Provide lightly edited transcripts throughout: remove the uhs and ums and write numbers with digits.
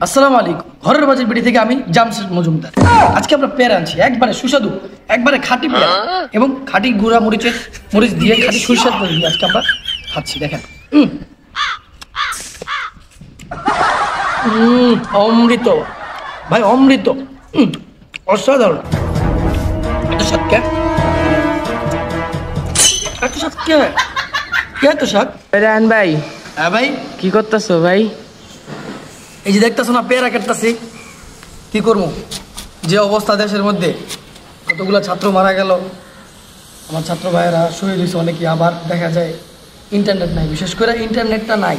আসসালামু আলাইকুম। ঘরের বাজার বিড়ি থেকে আমি জামশেদ মজুমদার। আজকে আমরা পেয়ারা আনছি, একবারে সুস্বাদু, একবারে খাঁটি পেয়ারা এবং খাঁটি গুঁড়া মরিচ দিয়ে খাঁটি সরিষার তেল দিয়ে আজকে আমরা খাচ্ছি। দেখেন, অমৃত ভাই, অমৃত, অসাধারণ। এত স্বাদ কে, এত স্বাদ কে, কে এত স্বাদ? রায়হান ভাই, হ্যাঁ ভাই, কি করতেছো ভাই? এই যে দেখতেছো না পেয়ারা কাটতেছি, কি করবো? যে অবস্থা দেশের মধ্যে, কতগুলো ছাত্র মারা গেল, আমার ছাত্র ভাইয়েরা শহীদ হয়েছে অনেকে। আবার দেখা যায় ইন্টারনেট নাই, বিশেষ করে ইন্টারনেটটা নাই।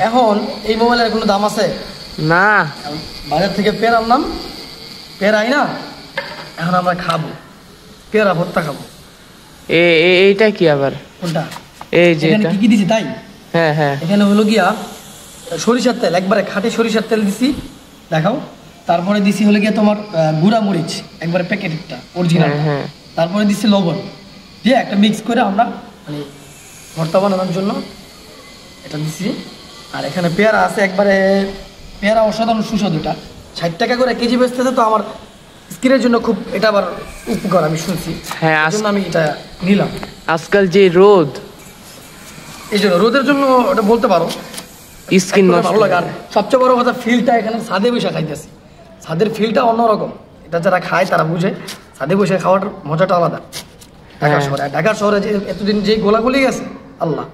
এখন এই মোবাইলের কোনো দাম আছে না? বাজার থেকে পেয়ারা আনলাম, পেয়ারাই না, এখন আমরা খাবো পেয়ারা ভর্তা খাবো। এইটা কি আবার? কোনটা? এই যে এখানে কি কি দিছি তাই? হ্যাঁ হ্যাঁ, এখানে হলো গিয়া সরিষার তেল, একবারে খাঁটি সরিষার তেল দিছি, দেখাও। তারপরে দিছি হলো গিয়া তোমার গুঁড়া মরিচ, একবারে প্যাকেটটা অরিজিনাল। তারপরে দিছি লবণ দিয়ে একটা মিক্স করে আমরা মানে ভর্তা বানানোর জন্য এটা দিছি। আর এখানে পেয়ারা আছে, একবারে পেয়ারা অসাধারণ সুস্বাদুটা, 60 টাকা করে কেজি বেচতেছে। তো আমার স্কিনের জন্য খুব এটা আবার উপকার আমি শুনছি, হ্যাঁ, জন্য আমি এটা নিলাম। আজকাল যে রোদ, এই জন্য রোদের জন্য ওটা বলতে পারো, স্কিন ভালো লাগে। আর সবচেয়ে বড় কথা, ফিলটা এখানে ছাদে বসে খাইতেছি, ছাদের ফিলটা অন্যরকম। এটা যারা খায় তারা বুঝে, ছাদে বসে খাওয়ার মজাটা আলাদা। ঢাকা শহরে যে এতদিন যে গোলাগুলি গেছে, আল্লাহ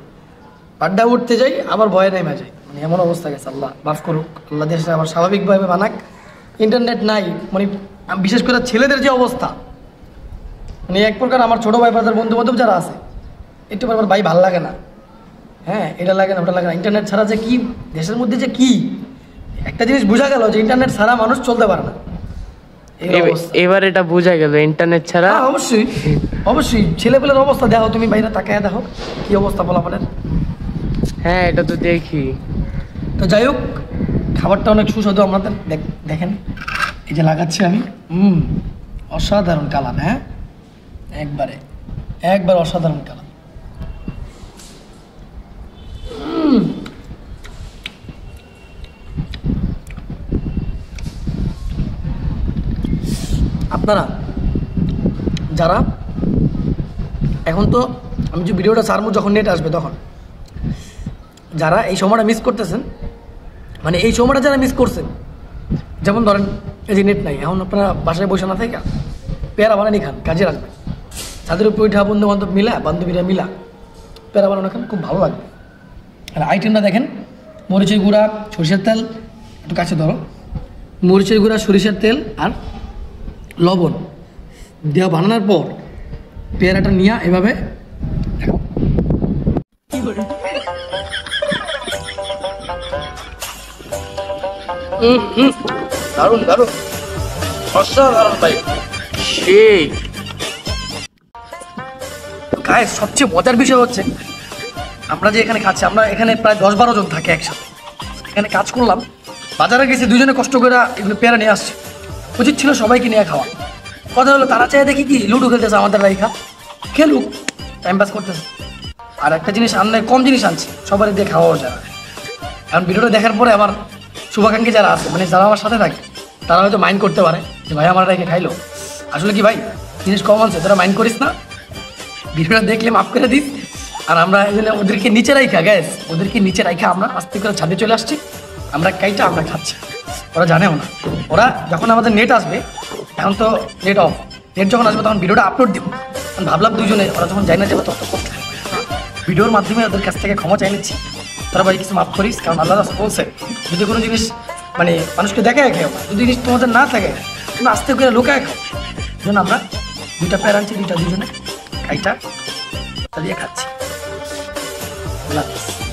পাড্ডা উঠতে যাই আবার ভয়ে নেমে যায়, মানে এমন অবস্থা গেছে। আল্লাহ মাফ করুক, আল্লাহ দেশে আবার স্বাভাবিকভাবে বানাক। ইন্টারনেট নাই, মানে বিশেষ করে ছেলেদের যে অবস্থা, মানে এক প্রকার আমার ছোটো ভাই বাজার বন্ধু বান্ধব যারা আছে, একটু আমার ভাই ভালো লাগে না, হ্যাঁ এটা লাগে না ওটা লাগে না। ইন্টারনেট ছাড়া যে কি দেশের মধ্যে যে কি একটা জিনিস বোঝা গেল, যে ইন্টারনেট ছাড়া মানুষ চলতে পারে না। এবার এটা বোঝা গেল ইন্টারনেট ছাড়া। অবশ্যই অবশ্যই, ছেলেপেলের অবস্থা দেখো তুমি, বাইরে তাকায় দেখো কি অবস্থা বলাফলের। হ্যাঁ, এটা তো দেখি। তো যাই হোক, খাবারটা অনেক সুস্বাদু। আপনাদের দেখেন, এই যে লাগাচ্ছি আমি, অসাধারণ কালার। হ্যাঁ, একবারে অসাধারণ কালার। আপনারা যারা এখন, তো আমি যে ভিডিওটা ছাড়বো যখন নেট আসবে, তখন যারা এই সময়টা মিস করতেছেন, মানে এই সময়টা যারা মিস করছেন, যেমন ধরেন এই যে নেট নাই, এখন আপনারা বাসায় বসে না থেকে পেয়ারা বানানি খান, কাজে লাগবে। তাদের উপরে ওইটা বন্ধু বান্ধব মিলা, বান্ধবীরা মিলা পেয়ারা বানানো খান, খুব ভালো লাগবে। আর আইটেমটা দেখেন, মরিচের গুঁড়া, সরিষার তেল, একটু কাছে ধরো, মরিচের গুঁড়া, সরিষার তেল আর লবণ দেওয়া বানানোর পর পেয়ারাটা নিয়ে এভাবে দেখো, দারুণ দারুণ, অসাধারণ ভাই। সেই গায়ে সবচেয়ে মজার বিষয় হচ্ছে, আমরা যে এখানে খাচ্ছি, আমরা এখানে প্রায় 10-12 জন থাকে একসাথে। এখানে কাজ করলাম, বাজারে গেছি, দুজনে কষ্ট করে এগুলো পেয়ারা নিয়ে আসছে। উচিত ছিল সবাইকে নিয়ে খাওয়া। কথা হলো, তারা চাই দেখি কি লুডো খেলতেছে, আমাদের রাইখা খেলুক, টাইম পাস করতেছে। আর একটা জিনিস আনলে কম জিনিস আনছি, সবারই দিয়ে খাওয়াও যায়। কারণ ভিডিওটা দেখার পরে আমার শুভাকাঙ্ক্ষী যারা আছে, মানে যারা আমার সাথে থাকে, তারা হয়তো মাইন্ড করতে পারে যে ভাই আমার রেখে খাইলো। আসলে কি ভাই, জিনিস কম আনছে, তোরা মাইন্ড করিস না, ভিডিওটা দেখলে মাফ করে দিস। আর আমরা এখানে ওদেরকে নিচে রাইখা, গ্যাস ওদেরকে নিচে রাইখা আমরা আস্তে করে ছাদে চলে আসছি, আমরা কাইটা আমরা খাচ্ছি। ওরা জানেও না, ওরা যখন আমাদের নেট আসবে, এখন তো নেট অফ, নেট যখন আসবে তখন ভিডিওটা আপলোড দিব। ভাবলাম দুজনে, ওরা যখন যাই না যাবে তত করতে ভিডিওর মাধ্যমে ওদের কাছ থেকে ক্ষমা চাই নিচ্ছি, তোরা ভাই কিছু মাফ করিস। কারণ আল্লাহ বলছে, যদি কোনো জিনিস মানে মানুষকে দেখায় খেও, যদি জিনিস তোমাদের না থাকে, তুমি আস্তে করে লোকায় খাও। এই জন্য আমরা 2টা পেয়ারা আনছি, 2টা দুজনে কাইটা দিয়ে খাচ্ছি। আল্লাহ হাফেজ।